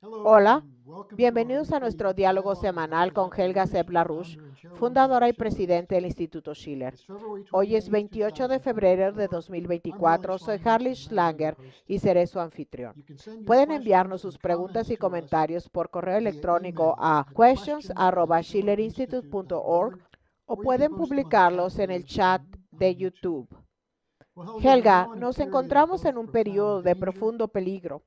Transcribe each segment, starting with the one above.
Hola, bienvenidos a nuestro diálogo semanal con Helga Sepp-LaRouche, fundadora y presidente del Instituto Schiller. Hoy es 28 de febrero de 2024. Soy Harley Schlanger y seré su anfitrión. Pueden enviarnos sus preguntas y comentarios por correo electrónico a questions@schillerinstitute.org o pueden publicarlos en el chat de YouTube. Helga, nos encontramos en un periodo de profundo peligro,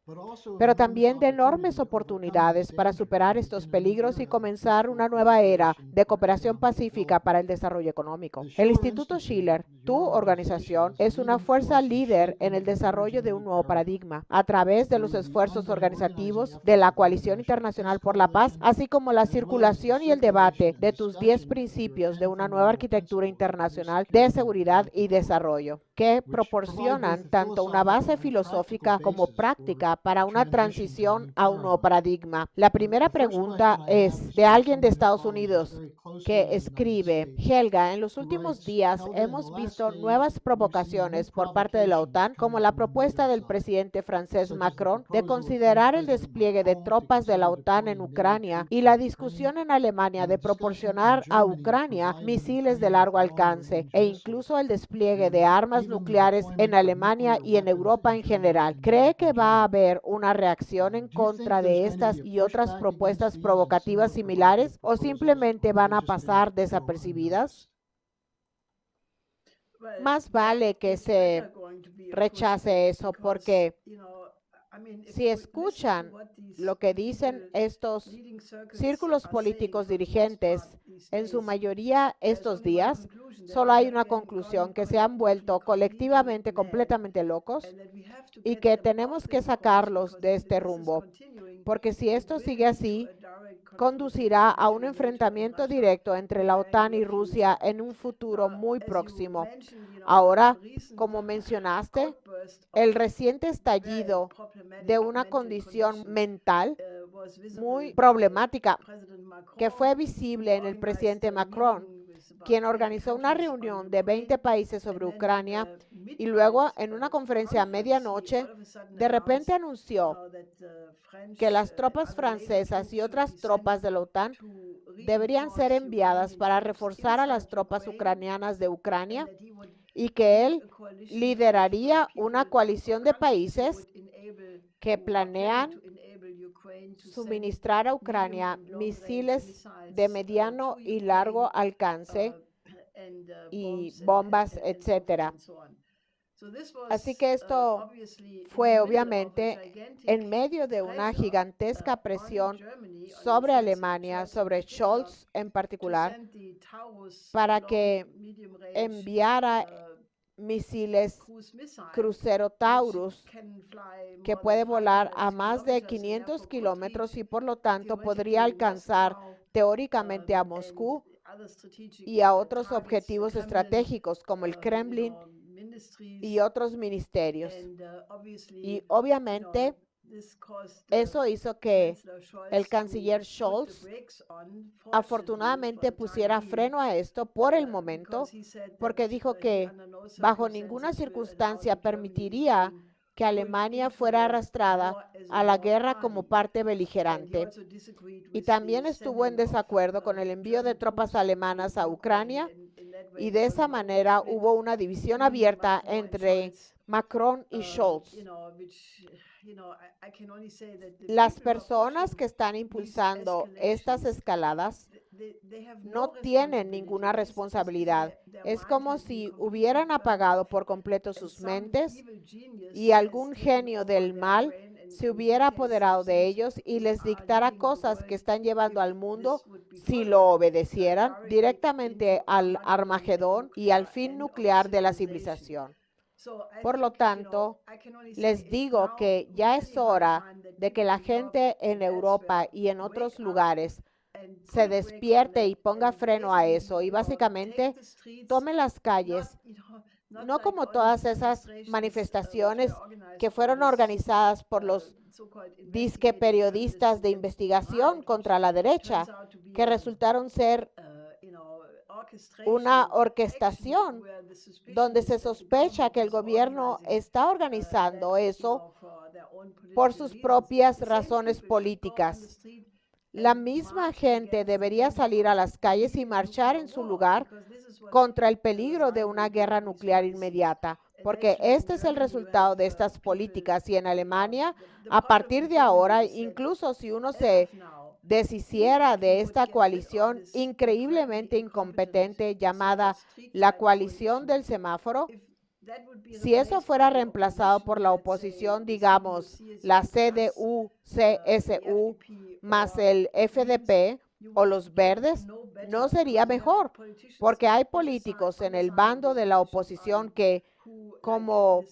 pero también de enormes oportunidades para superar estos peligros y comenzar una nueva era de cooperación pacífica para el desarrollo económico. El Instituto Schiller, tu organización, es una fuerza líder en el desarrollo de un nuevo paradigma a través de los esfuerzos organizativos de la Coalición Internacional por la Paz, así como la circulación y el debate de tus 10 principios de una nueva arquitectura internacional de seguridad y desarrollo, que proporcionan tanto una base filosófica como práctica para una transición a un nuevo paradigma. La primera pregunta es de alguien de Estados Unidos que escribe: Helga, en los últimos días hemos visto nuevas provocaciones por parte de la OTAN, como la propuesta del presidente francés Macron de considerar el despliegue de tropas de la OTAN en Ucrania y la discusión en Alemania de proporcionar a Ucrania misiles de largo alcance e incluso el despliegue de armas nucleares en Alemania y en Europa en general. ¿Cree que va a haber una reacción en contra de estas y otras propuestas provocativas similares o simplemente van a pasar desapercibidas? Más vale que se rechace eso porque si escuchan lo que dicen estos círculos políticos dirigentes, en su mayoría estos días, solo hay una conclusión: que se han vuelto colectivamente completamente locos y que tenemos que sacarlos de este rumbo, porque si esto sigue así, conducirá a un enfrentamiento directo entre la OTAN y Rusia en un futuro muy próximo. Ahora, como mencionaste, el reciente estallido de una condición mental muy problemática que fue visible en el presidente Macron, quien organizó una reunión de 20 países sobre Ucrania y luego en una conferencia a medianoche de repente anunció que las tropas francesas y otras tropas de la OTAN deberían ser enviadas para reforzar a las tropas ucranianas de Ucrania y que él lideraría una coalición de países que planean suministrar a Ucrania misiles de mediano y largo alcance y bombas, etcétera. Así que esto fue obviamente en medio de una gigantesca presión sobre Alemania, sobre Scholz en particular, para que enviara misiles crucero Taurus que puede volar a más de 500 kilómetros y por lo tanto podría alcanzar teóricamente a Moscú y a otros objetivos estratégicos como el Kremlin y otros ministerios. Y obviamente eso hizo que el canciller Scholz afortunadamente pusiera freno a esto por el momento, porque dijo que bajo ninguna circunstancia permitiría que Alemania fuera arrastrada a la guerra como parte beligerante. Y también estuvo en desacuerdo con el envío de tropas alemanas a Ucrania, y de esa manera hubo una división abierta entre Macron y Scholz. Las personas que están impulsando estas escaladas no tienen ninguna responsabilidad. Es como si hubieran apagado por completo sus mentes y algún genio del mal se hubiera apoderado de ellos y les dictara cosas que están llevando al mundo, si lo obedecieran, directamente al Armagedón y al fin nuclear de la civilización. Por lo tanto, les digo que ya es hora de que la gente en Europa y en otros lugares se despierte y ponga freno a eso y básicamente tome las calles, no como todas esas manifestaciones que fueron organizadas por los disque periodistas de investigación contra la derecha, que resultaron ser una orquestación donde se sospecha que el gobierno está organizando eso por sus propias razones políticas. La misma gente debería salir a las calles y marchar en su lugar contra el peligro de una guerra nuclear inmediata, porque este es el resultado de estas políticas. Y en Alemania, a partir de ahora, incluso si uno se deshiciera de esta coalición increíblemente incompetente llamada la coalición del semáforo, si eso fuera reemplazado por la oposición, digamos, la CDU, CSU, más el FDP o los verdes, no sería mejor, porque hay políticos en el bando de la oposición que, como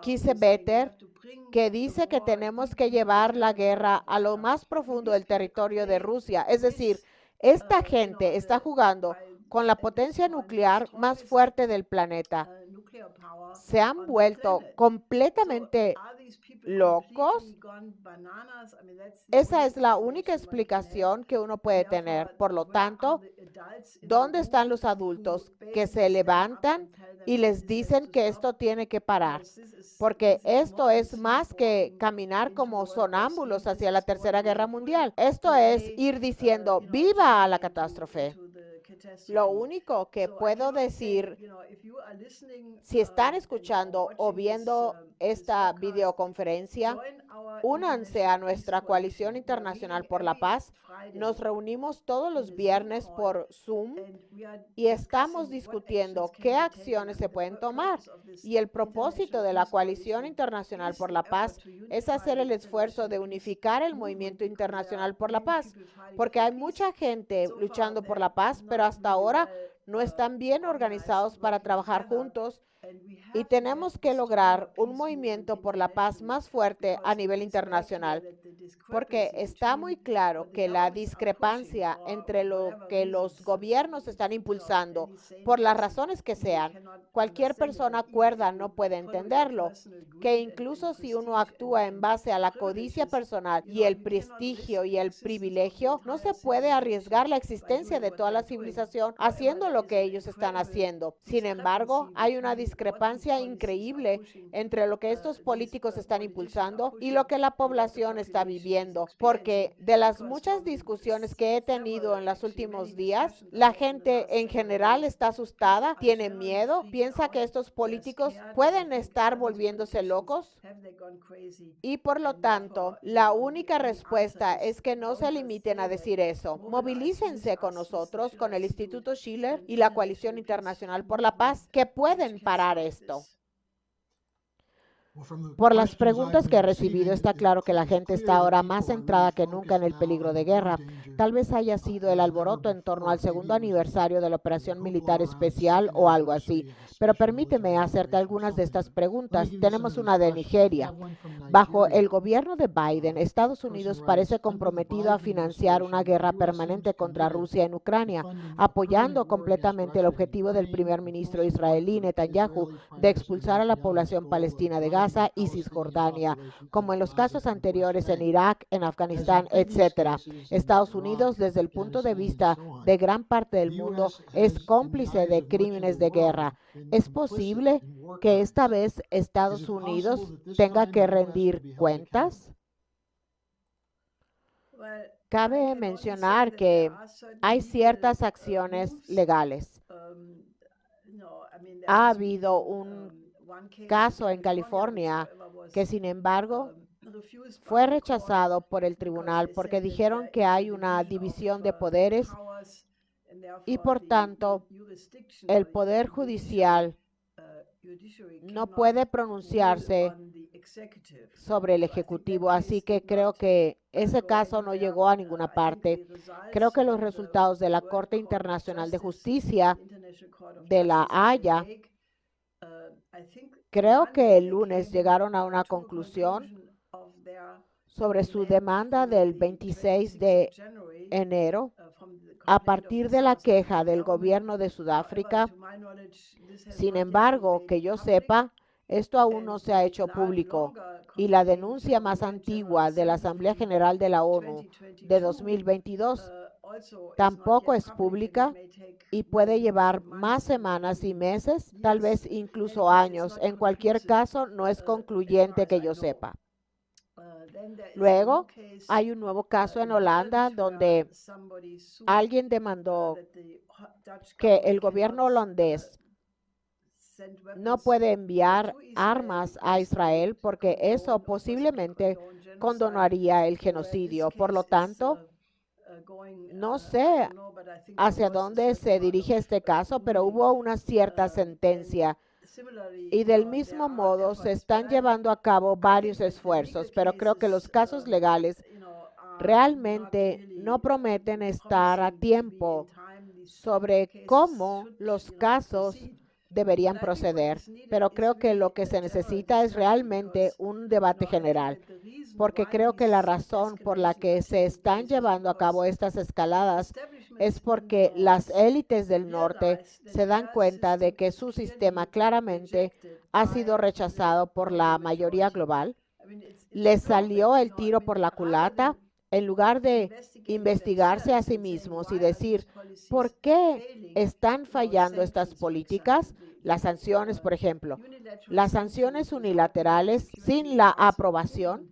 Kiesewetter, que dice que tenemos que llevar la guerra a lo más profundo del territorio de Rusia. Es decir, esta gente está jugando con la potencia nuclear más fuerte del planeta. Se han vuelto completamente locos. Esa es la única explicación que uno puede tener. Por lo tanto, ¿dónde están los adultos que se levantan y les dicen que esto tiene que parar? Porque esto es más que caminar como sonámbulos hacia la Tercera Guerra Mundial. Esto es ir diciendo viva a la catástrofe. Lo único que puedo decir, si están escuchando o viendo esta videoconferencia, únanse a nuestra coalición internacional por la paz. Nos reunimos todos los viernes por Zoom y estamos discutiendo qué acciones se pueden tomar. Y el propósito de la coalición internacional por la paz es hacer el esfuerzo de unificar el movimiento internacional por la paz, porque hay mucha gente luchando por la paz, pero hasta ahora no están bien organizados para trabajar juntos. Y tenemos que lograr un movimiento por la paz más fuerte a nivel internacional, porque está muy claro que la discrepancia entre lo que los gobiernos están impulsando, por las razones que sean, cualquier persona cuerda no puede entenderlo, que incluso si uno actúa en base a la codicia personal y el prestigio y el privilegio, no se puede arriesgar la existencia de toda la civilización haciendo lo que ellos están haciendo. Sin embargo, hay una discrepancia increíble entre lo que estos políticos están impulsando y lo que la población está viviendo, porque de las muchas discusiones que he tenido en los últimos días, la gente en general está asustada, tiene miedo, piensa que estos políticos pueden estar volviéndose locos y por lo tanto la única respuesta es que no se limiten a decir eso. Movilícense con nosotros, con el Instituto Schiller y la Coalición Internacional por la Paz, que pueden parar esto. Por las preguntas que he recibido, está claro que la gente está ahora más centrada que nunca en el peligro de guerra. Tal vez haya sido el alboroto en torno al segundo aniversario de la operación militar especial o algo así. Pero permíteme hacerte algunas de estas preguntas. Tenemos una de Nigeria. Bajo el gobierno de Biden, Estados Unidos parece comprometido a financiar una guerra permanente contra Rusia en Ucrania, apoyando completamente el objetivo del primer ministro israelí Netanyahu de expulsar a la población palestina de Gaza y Cisjordania, como en los casos anteriores en Irak, en Afganistán, etcétera. Estados Unidos, desde el punto de vista de gran parte del mundo, es cómplice de crímenes de guerra. ¿Es posible que esta vez Estados Unidos tenga que rendir cuentas? Cabe mencionar que hay ciertas acciones legales. Ha habido un caso en California que, sin embargo, fue rechazado por el tribunal porque dijeron que hay una división de poderes y, por tanto, el poder judicial no puede pronunciarse sobre el ejecutivo. Así que creo que ese caso no llegó a ninguna parte. Creo que los resultados de la Corte Internacional de Justicia de La Haya, creo que el lunes llegaron a una conclusión sobre su demanda del 26 de enero a partir de la queja del gobierno de Sudáfrica. Sin embargo, que yo sepa, esto aún no se ha hecho público y la denuncia más antigua de la Asamblea General de la ONU de 2022 tampoco es pública y puede llevar más semanas y meses, tal vez incluso años. En cualquier caso, no es concluyente que yo sepa. Luego, hay un nuevo caso en Holanda donde alguien demandó que el gobierno holandés no puede enviar armas a Israel porque eso posiblemente condonaría el genocidio. Por lo tanto, no sé hacia dónde se dirige este caso, pero hubo una cierta sentencia y del mismo modo se están llevando a cabo varios esfuerzos, pero creo que los casos legales realmente no prometen estar a tiempo sobre cómo los casos deberían proceder, pero creo que lo que se necesita es realmente un debate general, porque creo que la razón por la que se están llevando a cabo estas escaladas es porque las élites del norte se dan cuenta de que su sistema claramente ha sido rechazado por la mayoría global. Les salió el tiro por la culata en lugar de investigarse a sí mismos y decir, ¿por qué están fallando estas políticas? Las sanciones, por ejemplo, las sanciones unilaterales sin la aprobación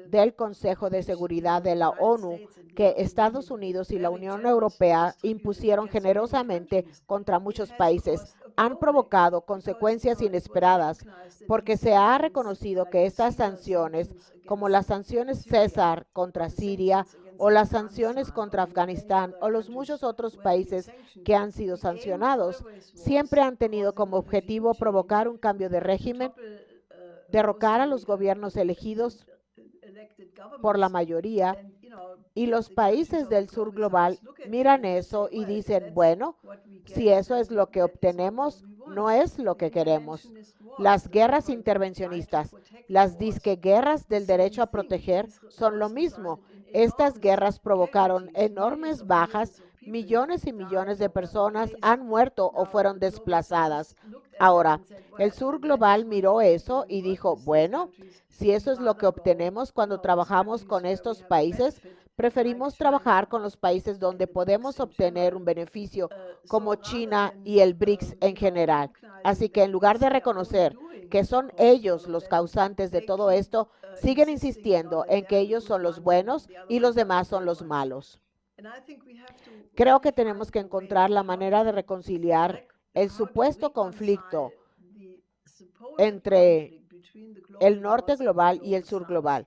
del Consejo de Seguridad de la ONU que Estados Unidos y la Unión Europea impusieron generosamente contra muchos países han provocado consecuencias inesperadas porque se ha reconocido que estas sanciones, como las sanciones César contra Siria o las sanciones contra Afganistán o los muchos otros países que han sido sancionados, siempre han tenido como objetivo provocar un cambio de régimen, derrocar a los gobiernos elegidos por la mayoría, y los países del sur global miran eso y dicen, bueno, si eso es lo que obtenemos, no es lo que queremos. Las guerras intervencionistas, las disque guerras del derecho a proteger son lo mismo. Estas guerras provocaron enormes bajas, millones y millones de personas han muerto o fueron desplazadas. Ahora, el sur global miró eso y dijo, bueno, si eso es lo que obtenemos cuando trabajamos con estos países, preferimos trabajar con los países donde podemos obtener un beneficio, como China y el BRICS en general. Así que en lugar de reconocer que son ellos los causantes de todo esto, siguen insistiendo en que ellos son los buenos y los demás son los malos. Creo que tenemos que encontrar la manera de reconciliar el supuesto conflicto entre el norte global y el sur global.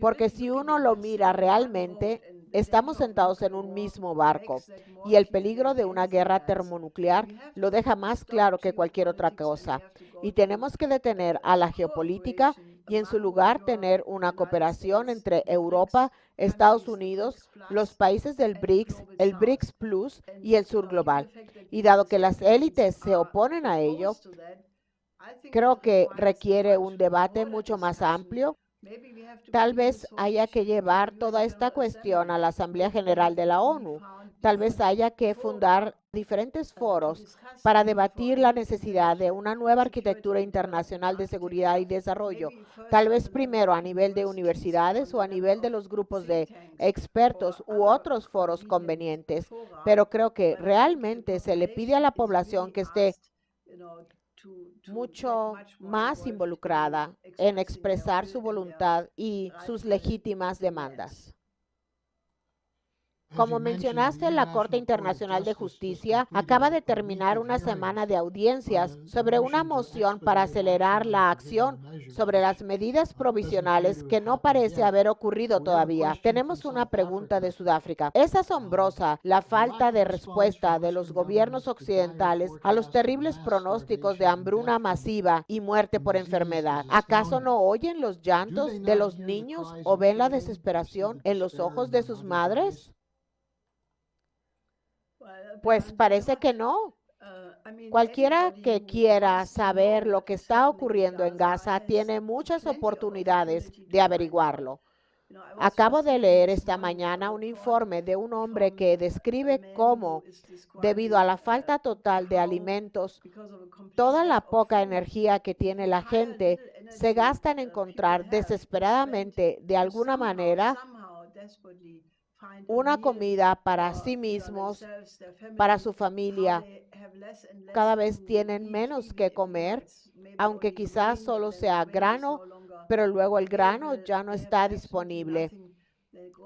Porque si uno lo mira realmente, estamos sentados en un mismo barco y el peligro de una guerra termonuclear lo deja más claro que cualquier otra cosa. Y tenemos que detener a la geopolítica y en su lugar tener una cooperación entre Europa, Estados Unidos, los países del BRICS, el BRICS Plus y el sur global. Y dado que las élites se oponen a ello, creo que requiere un debate mucho más amplio. Tal vez haya que llevar toda esta cuestión a la Asamblea General de la ONU. Tal vez haya que fundar diferentes foros para debatir la necesidad de una nueva arquitectura internacional de seguridad y desarrollo. Tal vez primero a nivel de universidades o a nivel de los grupos de expertos u otros foros convenientes. Pero creo que realmente se le pide a la población que esté mucho más involucrada en expresar su voluntad y sus legítimas demandas. Como mencionaste, la Corte Internacional de Justicia acaba de terminar una semana de audiencias sobre una moción para acelerar la acción sobre las medidas provisionales que no parece haber ocurrido todavía. Tenemos una pregunta de Sudáfrica. Es asombrosa la falta de respuesta de los gobiernos occidentales a los terribles pronósticos de hambruna masiva y muerte por enfermedad. ¿Acaso no oyen los llantos de los niños o ven la desesperación en los ojos de sus madres? Pues parece que no. Cualquiera que quiera saber lo que está ocurriendo en Gaza tiene muchas oportunidades de averiguarlo. Acabo de leer esta mañana un informe de un hombre que describe cómo, debido a la falta total de alimentos, toda la poca energía que tiene la gente se gasta en encontrar desesperadamente, de alguna manera, una comida para sí mismos, para su familia. Cada vez tienen menos que comer, aunque quizás solo sea grano pero luego el grano ya no está disponible.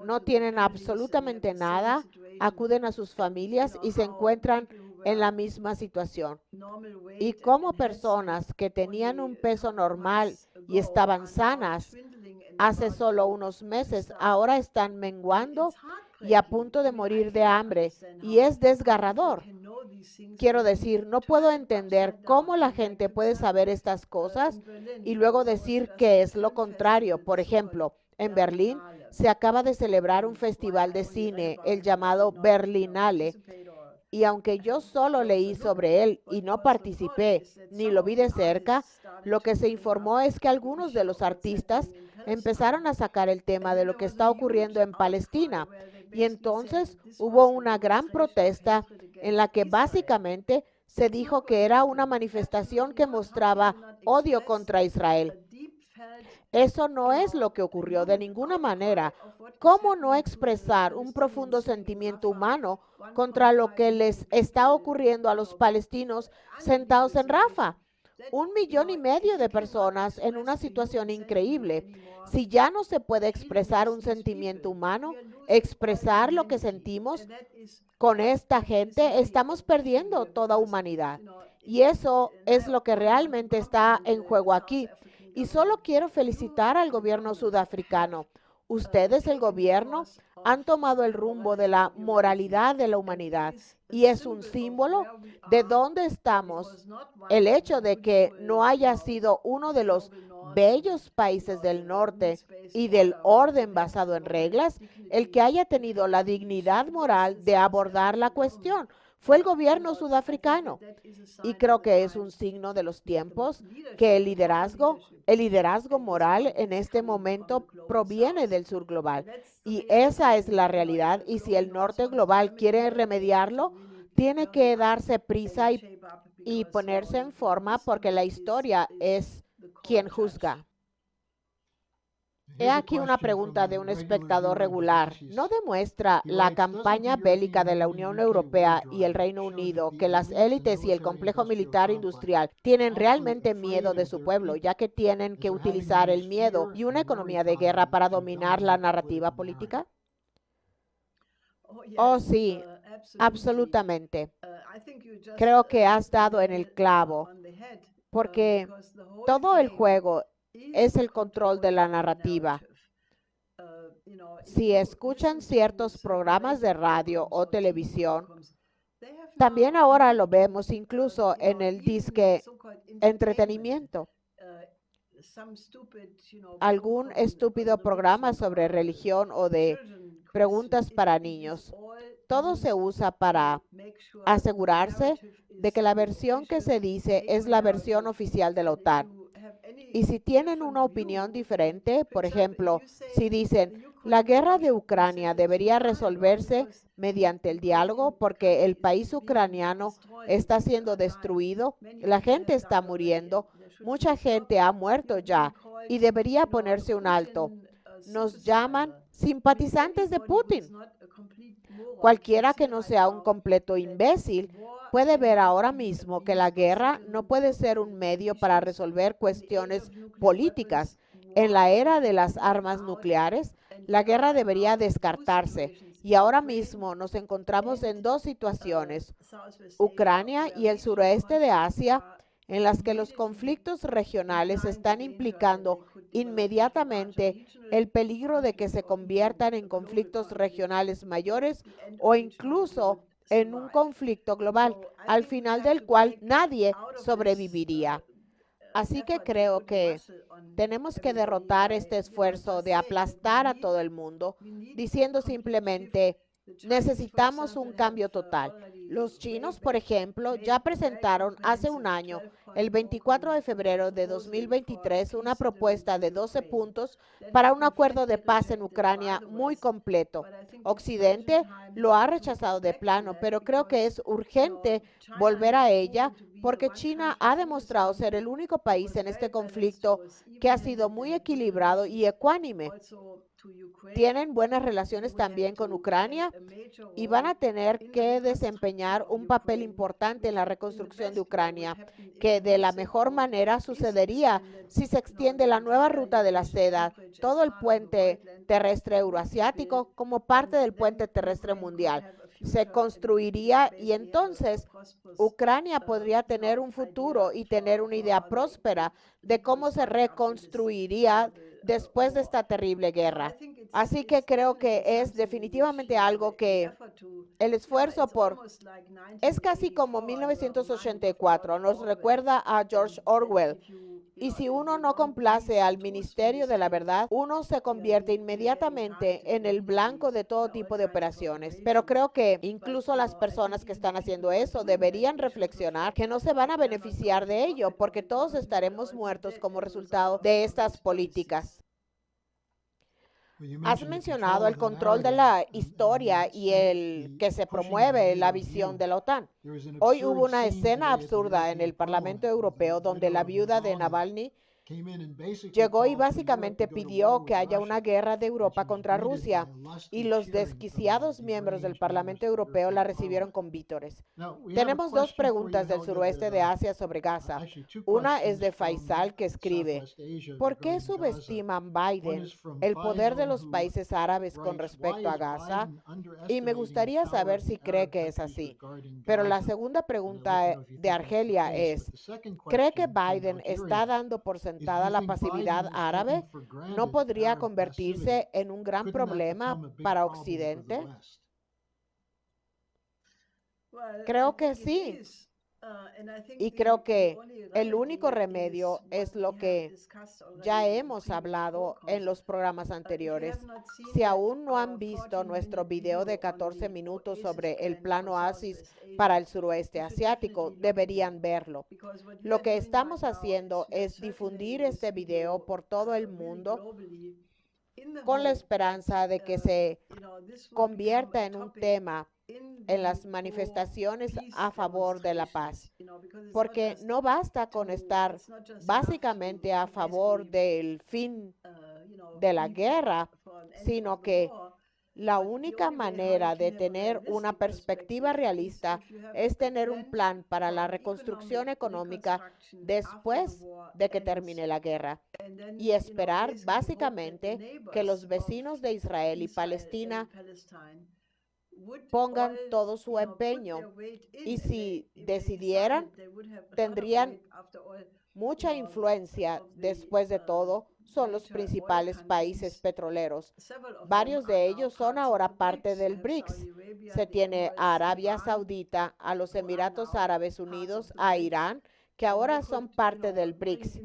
No tienen absolutamente nada, acuden a sus familias y se encuentran en la misma situación. Y como personas que tenían un peso normal y estaban sanas hace solo unos meses, ahora están menguando y a punto de morir de hambre. Y es desgarrador. Quiero decir, no puedo entender cómo la gente puede saber estas cosas y luego decir que es lo contrario. Por ejemplo, en Berlín se acaba de celebrar un festival de cine, el llamado Berlinale, y aunque yo solo leí sobre él y no participé ni lo vi de cerca, lo que se informó es que algunos de los artistas empezaron a sacar el tema de lo que está ocurriendo en Palestina. Y entonces hubo una gran protesta en la que básicamente se dijo que era una manifestación que mostraba odio contra Israel. Eso no es lo que ocurrió de ninguna manera. ¿Cómo no expresar un profundo sentimiento humano contra lo que les está ocurriendo a los palestinos sentados en Rafah? 1,5 millones de personas en una situación increíble. Si ya no se puede expresar un sentimiento humano, expresar lo que sentimos con esta gente, estamos perdiendo toda humanidad. Y eso es lo que realmente está en juego aquí. Y solo quiero felicitar al gobierno sudafricano. Ustedes, el gobierno, han tomado el rumbo de la moralidad de la humanidad y es un símbolo de dónde estamos. El hecho de que no haya sido uno de los bellos países del norte y del orden basado en reglas, el que haya tenido la dignidad moral de abordar la cuestión, fue el gobierno sudafricano. Y creo que es un signo de los tiempos que el liderazgo moral en este momento proviene del sur global. Y esa es la realidad. Y si el norte global quiere remediarlo, tiene que darse prisa y ponerse en forma porque la historia es quien juzga. He aquí una pregunta de un espectador regular. ¿No demuestra la campaña bélica de la Unión Europea y el Reino Unido que las élites y el complejo militar industrial tienen realmente miedo de su pueblo, ya que tienen que utilizar el miedo y una economía de guerra para dominar la narrativa política? Oh, sí, absolutamente. Creo que has dado en el clavo, porque todo el juego es el control de la narrativa. Si escuchan ciertos programas de radio o televisión, también ahora lo vemos incluso en el disque entretenimiento. Algún estúpido programa sobre religión o de preguntas para niños. Todo se usa para asegurarse de que la versión que se dice es la versión oficial de la OTAN. Y si tienen una opinión diferente, por ejemplo, si dicen, la guerra de Ucrania debería resolverse mediante el diálogo porque el país ucraniano está siendo destruido, la gente está muriendo, mucha gente ha muerto ya y debería ponerse un alto. Nos llaman simpatizantes de Putin. Cualquiera que no sea un completo imbécil puede ver ahora mismo que la guerra no puede ser un medio para resolver cuestiones políticas. En la era de las armas nucleares, la guerra debería descartarse y ahora mismo nos encontramos en dos situaciones, Ucrania y el suroeste de Asia, en las que los conflictos regionales están implicando inmediatamente el peligro de que se conviertan en conflictos regionales mayores o incluso en un conflicto global, al final del cual nadie sobreviviría. Así que creo que tenemos que derrotar este esfuerzo de aplastar a todo el mundo, diciendo simplemente, necesitamos un cambio total. Los chinos, por ejemplo, ya presentaron hace un año, el 24 de febrero de 2023, una propuesta de 12 puntos para un acuerdo de paz en Ucrania muy completo. Occidente lo ha rechazado de plano, pero creo que es urgente volver a ella porque China ha demostrado ser el único país en este conflicto que ha sido muy equilibrado y ecuánime. Tienen buenas relaciones también con Ucrania y van a tener que desempeñar un papel importante en la reconstrucción de Ucrania, que de la mejor manera sucedería si se extiende la nueva ruta de la seda, todo el puente terrestre euroasiático como parte del puente terrestre mundial. Se construiría y entonces Ucrania podría tener un futuro y tener una idea próspera de cómo se reconstruiría después de esta terrible guerra. Así que creo que es definitivamente algo que el esfuerzo por es casi como 1984, nos recuerda a George Orwell. Y si uno no complace al Ministerio de la Verdad, uno se convierte inmediatamente en el blanco de todo tipo de operaciones. Pero creo que incluso las personas que están haciendo eso deberían reflexionar que no se van a beneficiar de ello, porque todos estaremos muertos como resultado de estas políticas. Has mencionado el control de la historia y el que se promueve la visión de la OTAN. Hoy hubo una escena absurda en el Parlamento Europeo donde la viuda de Navalny llegó y básicamente pidió que haya una guerra de Europa contra Rusia y los desquiciados miembros del Parlamento Europeo la recibieron con vítores. Tenemos dos preguntas del suroeste de Asia sobre Gaza. Una es de Faisal que escribe, ¿por qué subestiman Biden el poder de los países árabes con respecto a Gaza? Y me gustaría saber si cree que es así. Pero la segunda pregunta de Argelia es, ¿cree que Biden está dando por sentada la pasividad árabe? ¿No podría convertirse en un gran problema para Occidente? Creo que sí. Y creo que el único remedio es lo que ya hemos hablado en los programas anteriores. Si aún no han visto nuestro video de 14 minutos sobre el plan Oasis para el suroeste asiático, deberían verlo. Lo que estamos haciendo es difundir este video por todo el mundo con la esperanza de que se convierta en un tema en las manifestaciones a favor de la paz, porque no basta con estar básicamente a favor del fin de la guerra, sino que la única manera de tener una perspectiva realista es tener un plan para la reconstrucción económica después de que termine la guerra y esperar básicamente que los vecinos de Israel y Palestina pongan todo su empeño y si decidieran, tendrían mucha influencia. Después de todo, son los principales países petroleros. Varios de ellos son ahora parte del BRICS. Se tiene a Arabia Saudita, a los Emiratos Árabes Unidos, a Irán, que ahora son parte del BRICS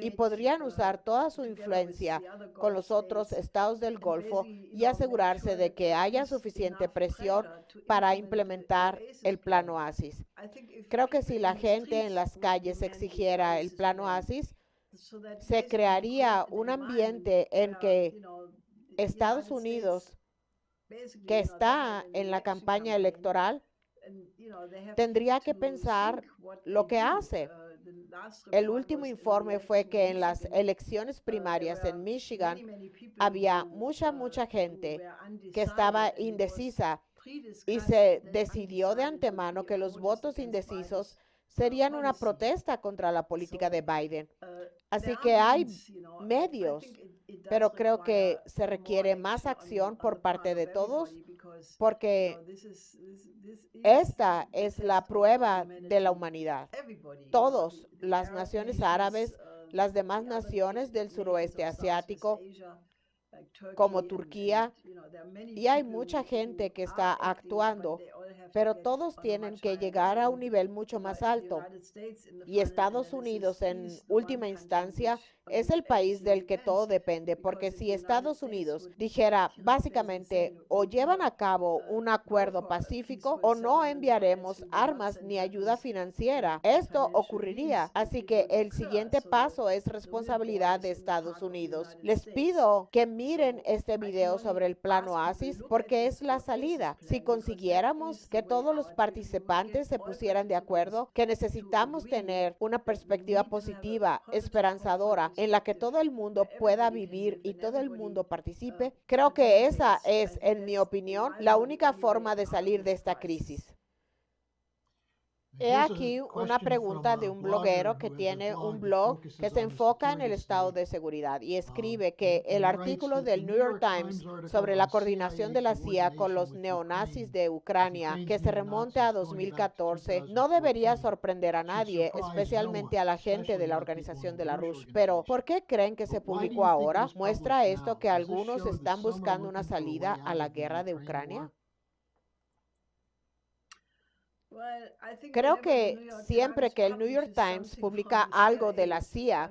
y podrían usar toda su influencia con los otros estados del Golfo y asegurarse de que haya suficiente presión para implementar el plan Oasis. Creo que si la gente en las calles exigiera el plan Oasis, se crearía un ambiente en que Estados Unidos, que está en la campaña electoral, tendría que pensar lo que hace. El último informe fue que en las elecciones primarias en Michigan había mucha gente que estaba indecisa y se decidió de antemano que los votos indecisos serían una protesta contra la política de Biden. Así que hay medios, pero creo que se requiere más acción por parte de todos porque esta es la prueba de la humanidad. Todos, las naciones árabes, las demás naciones del suroeste asiático, como Turquía, y hay mucha gente que está actuando, pero todos tienen que llegar a un nivel mucho más alto. Y Estados Unidos, en última instancia, es el país del que todo depende, porque si Estados Unidos dijera básicamente o llevan a cabo un acuerdo pacífico o no enviaremos armas ni ayuda financiera, esto ocurriría. Así que el siguiente paso es responsabilidad de Estados Unidos. Les pido que miren este video sobre el plan Oasis porque es la salida. Si consiguiéramos que todos los participantes se pusieran de acuerdo que necesitamos tener una perspectiva positiva, esperanzadora, en la que todo el mundo pueda vivir y todo el mundo participe, creo que esa es, en mi opinión, la única forma de salir de esta crisis. He aquí una pregunta de un bloguero que tiene un blog que se enfoca en el estado de seguridad y escribe que el artículo del New York Times sobre la coordinación de la CIA con los neonazis de Ucrania, que se remonta a 2014, no debería sorprender a nadie, especialmente a la gente de la organización de la RUSH. Pero, ¿por qué creen que se publicó ahora? ¿Muestra esto que algunos están buscando una salida a la guerra de Ucrania? Creo que siempre que el New York Times publica algo de la CIA,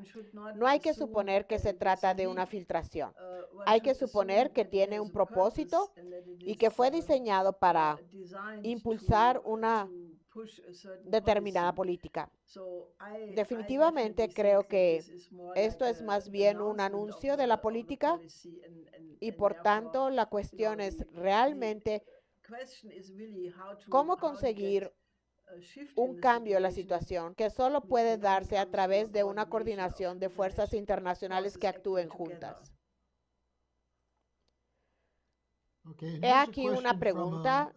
no hay que suponer que se trata de una filtración. Hay que suponer que tiene un propósito y que fue diseñado para impulsar una determinada política. Definitivamente creo que esto es más bien un anuncio de la política y por tanto la cuestión es realmente cómo conseguir un cambio en la situación que solo puede darse a través de una coordinación de fuerzas internacionales que actúen juntas. He aquí una pregunta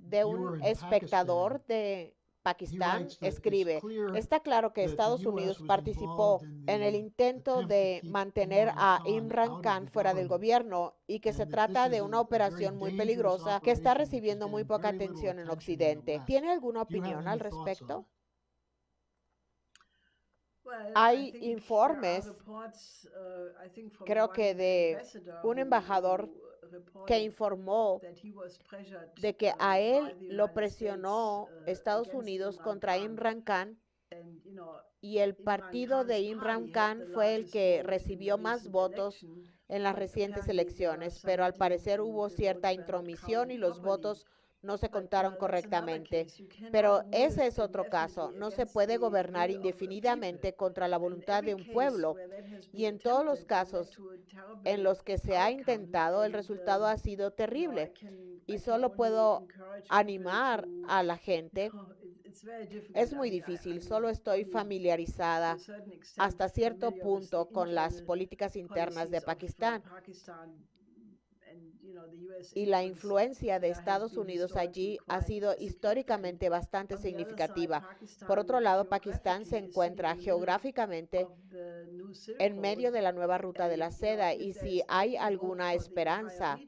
de un espectador de Pakistán. Escribe, está claro que Estados Unidos participó en el intento de mantener a Imran Khan fuera del gobierno y que se trata de una operación muy peligrosa que está recibiendo muy poca atención en Occidente. ¿Tiene alguna opinión al respecto? Hay informes, creo que de un embajador que informó de que a él lo presionó Estados Unidos contra Imran Khan y el partido de Imran Khan fue el que recibió más votos en las recientes elecciones, pero al parecer hubo cierta intromisión y los votos no se contaron correctamente. Pero ese es otro caso. No se puede gobernar indefinidamente contra la voluntad de un pueblo. Y en todos los casos en los que se ha intentado, el resultado ha sido terrible. Y solo puedo animar a la gente. Es muy difícil, solo estoy familiarizada hasta cierto punto con las políticas internas de Pakistán y la influencia de Estados Unidos allí ha sido históricamente bastante significativa. Por otro lado, Pakistán se encuentra geográficamente en medio de la nueva ruta de la seda y si hay alguna esperanza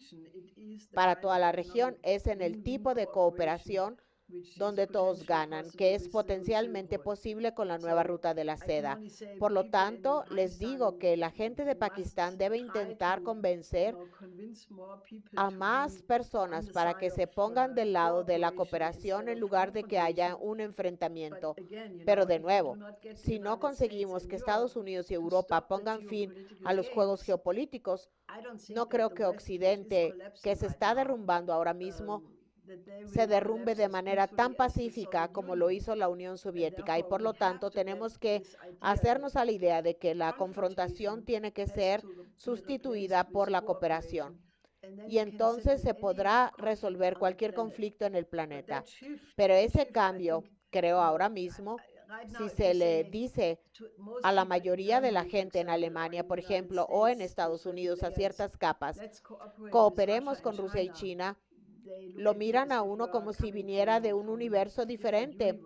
para toda la región es en el tipo de cooperación donde todos ganan, que es potencialmente posible con la nueva ruta de la seda. Por lo tanto, les digo que la gente de Pakistán debe intentar convencer a más personas para que se pongan del lado de la cooperación en lugar de que haya un enfrentamiento. Pero de nuevo, si no conseguimos que Estados Unidos y Europa pongan fin a los juegos geopolíticos, no creo que Occidente, que se está derrumbando ahora mismo, se derrumbe de manera tan pacífica como lo hizo la Unión Soviética y por lo tanto tenemos que hacernos a la idea de que la confrontación tiene que ser sustituida por la cooperación y entonces se podrá resolver cualquier conflicto en el planeta. Pero ese cambio, creo ahora mismo, si se le dice a la mayoría de la gente en Alemania, por ejemplo, o en Estados Unidos, a ciertas capas, cooperemos con Rusia y China, lo miran a uno como si viniera de un universo diferente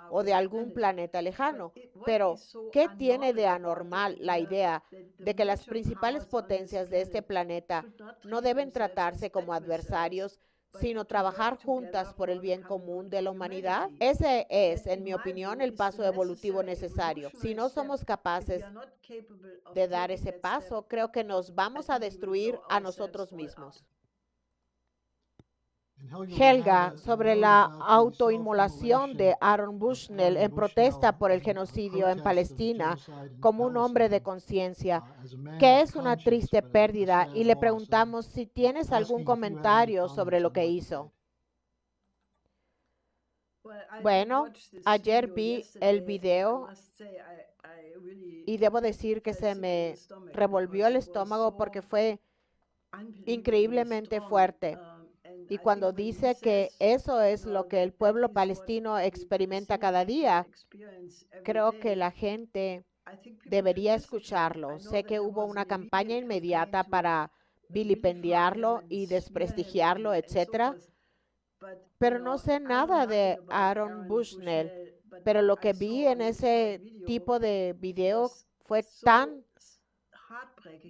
o de algún planeta lejano. Pero, ¿qué tiene de anormal la idea de que las principales potencias de este planeta no deben tratarse como adversarios, sino trabajar juntas por el bien común de la humanidad? Ese es, en mi opinión, el paso evolutivo necesario. Si no somos capaces de dar ese paso, creo que nos vamos a destruir a nosotros mismos. Helga, sobre la autoinmolación de Aaron Bushnell en protesta por el genocidio en Palestina como un hombre de conciencia, que es una triste pérdida, y le preguntamos si tienes algún comentario sobre lo que hizo. Bueno, ayer vi el video y debo decir que se me revolvió el estómago porque fue increíblemente fuerte. Y cuando dice que eso es lo que el pueblo palestino experimenta cada día, creo que la gente debería escucharlo. Sé que hubo una campaña inmediata para vilipendiarlo y desprestigiarlo, etcétera. pero no sé nada de Aaron Bushnell. Pero lo que vi en ese tipo de video fue tan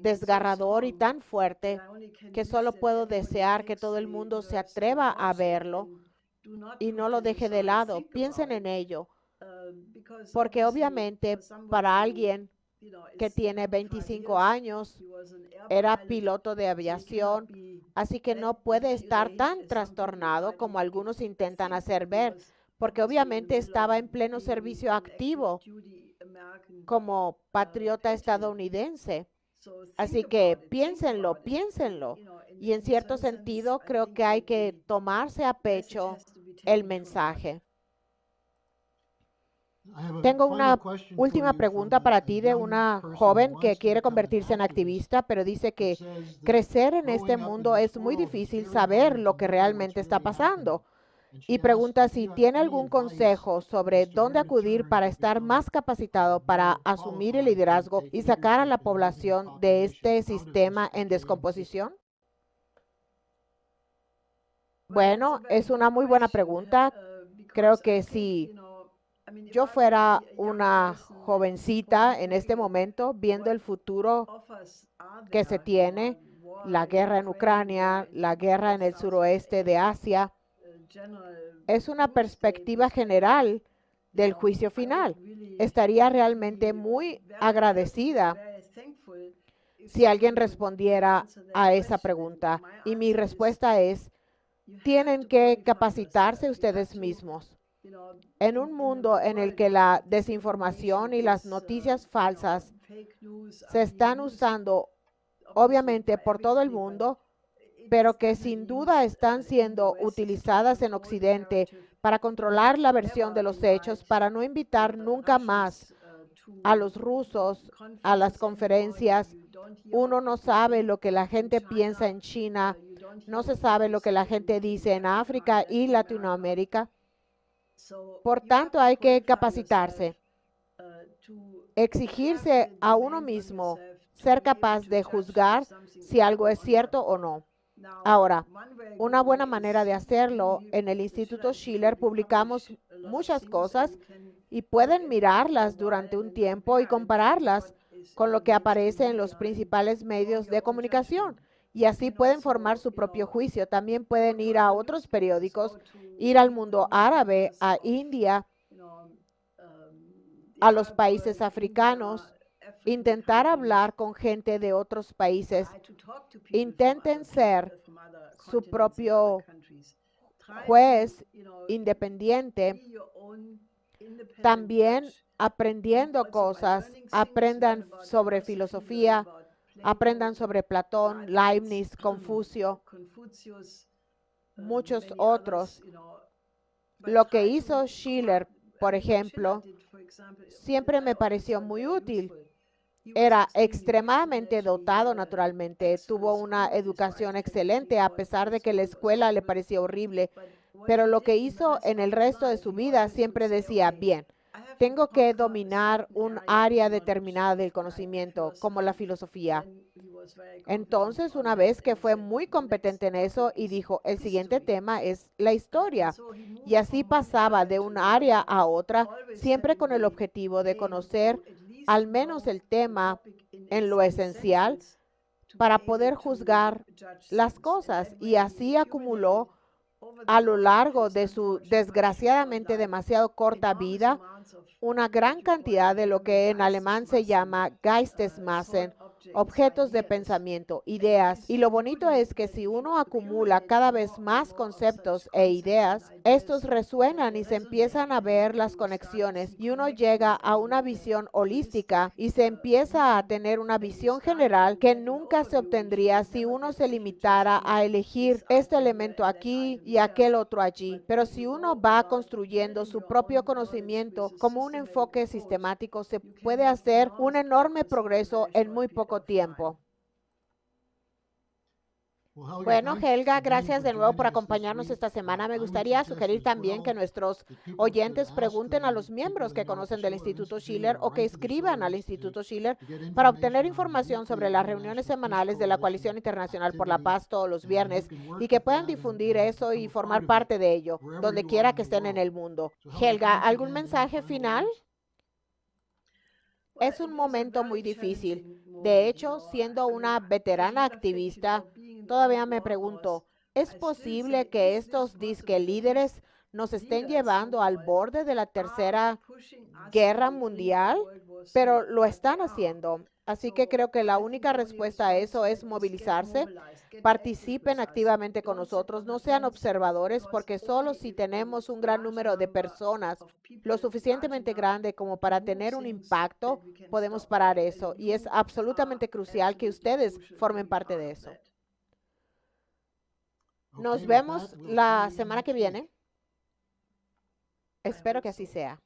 desgarrador y tan fuerte que solo puedo desear que todo el mundo se atreva a verlo y no lo deje de lado. Piensen en ello, porque obviamente para alguien que tiene 25 años, era piloto de aviación, así que no puede estar tan trastornado como algunos intentan hacer ver, porque obviamente estaba en pleno servicio activo como patriota estadounidense. Así que piénsenlo, piénsenlo. Y en cierto sentido, creo que hay que tomarse a pecho el mensaje. Tengo una última pregunta para ti de una joven que quiere convertirse en activista, pero dice que crecer en este mundo es muy difícil saber lo que realmente está pasando. Y pregunta si tiene algún consejo sobre dónde acudir para estar más capacitado para asumir el liderazgo y sacar a la población de este sistema en descomposición. Bueno, es una muy buena pregunta. Creo que si yo fuera una jovencita en este momento, viendo el futuro que se tiene, la guerra en Ucrania, la guerra en el suroeste de Asia, es una perspectiva general del juicio final. Estaría realmente muy agradecida si alguien respondiera a esa pregunta. Y mi respuesta es, tienen que capacitarse ustedes mismos. En un mundo en el que la desinformación y las noticias falsas se están usando obviamente por todo el mundo, pero que sin duda están siendo utilizadas en Occidente para controlar la versión de los hechos, para no invitar nunca más a los rusos a las conferencias. Uno no sabe lo que la gente piensa en China, no se sabe lo que la gente dice en África y Latinoamérica. Por tanto, hay que capacitarse, exigirse a uno mismo, ser capaz de juzgar si algo es cierto o no. Ahora, una buena manera de hacerlo, en el Instituto Schiller publicamos muchas cosas y pueden mirarlas durante un tiempo y compararlas con lo que aparece en los principales medios de comunicación. Y así pueden formar su propio juicio. También pueden ir a otros periódicos, ir al mundo árabe, a India, a los países africanos, intentar hablar con gente de otros países. Intenten ser su propio juez independiente. También aprendiendo cosas, aprendan sobre filosofía, aprendan sobre Platón, Leibniz, Confucio, muchos otros. Lo que hizo Schiller, por ejemplo, siempre me pareció muy útil. Era extremadamente dotado naturalmente, tuvo una educación excelente a pesar de que la escuela le parecía horrible, pero lo que hizo en el resto de su vida siempre decía, bien, tengo que dominar un área determinada del conocimiento, como la filosofía. Entonces, una vez que fue muy competente en eso y dijo, el siguiente tema es la historia. Y así pasaba de un área a otra, siempre con el objetivo de conocer al menos el tema en lo esencial para poder juzgar las cosas. Y así acumuló a lo largo de su desgraciadamente demasiado corta vida una gran cantidad de lo que en alemán se llama Geistesmassen, objetos de pensamiento, ideas. Y lo bonito es que si uno acumula cada vez más conceptos e ideas, estos resuenan y se empiezan a ver las conexiones y uno llega a una visión holística y se empieza a tener una visión general que nunca se obtendría si uno se limitara a elegir este elemento aquí y aquel otro allí. Pero si uno va construyendo su propio conocimiento como un enfoque sistemático, se puede hacer un enorme progreso en muy poco tiempo. Bueno, Helga, gracias de nuevo por acompañarnos esta semana. Me gustaría sugerir también que nuestros oyentes pregunten a los miembros que conocen del Instituto Schiller o que escriban al Instituto Schiller para obtener información sobre las reuniones semanales de la Coalición Internacional por la Paz todos los viernes y que puedan difundir eso y formar parte de ello, donde quiera que estén en el mundo. Helga, ¿algún mensaje final? Es un momento muy difícil. De hecho, siendo una veterana activista, todavía me pregunto, ¿es posible que estos disque líderes nos estén llevando al borde de la tercera guerra mundial? Pero lo están haciendo. Así que creo que la única respuesta a eso es movilizarse. Participen activamente con nosotros, no sean observadores, porque solo si tenemos un gran número de personas lo suficientemente grande como para tener un impacto, podemos parar eso. Y es absolutamente crucial que ustedes formen parte de eso. Nos vemos la semana que viene. Espero que así sea.